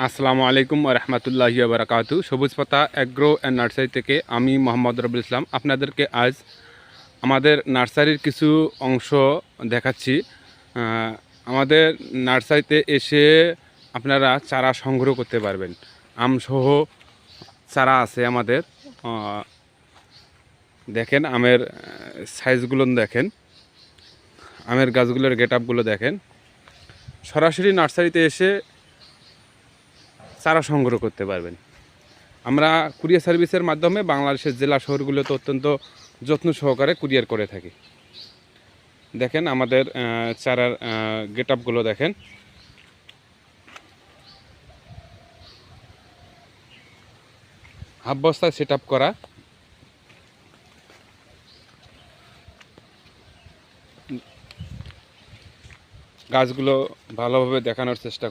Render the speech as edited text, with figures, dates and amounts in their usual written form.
আসসালামু আলাইকুম রহমতুল্লাহি বারাকাতু। সবুজ পাতা অ্যাগ্রো অ্যান্ড নার্সারি থেকে আমি মোহাম্মদ রবুল ইসলাম আপনাদেরকে আজ আমাদের নার্সারির কিছু অংশ দেখাচ্ছি। আমাদের নার্সারিতে এসে আপনারা চারা সংগ্রহ করতে পারবেন। আমসহ চারা আছে আমাদের। দেখেন আমের সাইজগুলো দেখেন, আমের গাছগুলোর গেট আপগুলো দেখেন। সরাসরি নার্সারিতে এসে চারা সংগ্রহ করতে পারবেন। আমরা কুরিয়ার সার্ভিসের মাধ্যমে বাংলাদেশের জেলা শহরগুলোতে অত্যন্ত যত্ন সহকারে কুরিয়ার করে থাকি। দেখেন আমাদের চারার গেট আপগুলো দেখেন। হাফ বস্তায় সেট আপ করা। গাছগুলো ভালোভাবে দেখানোর চেষ্টা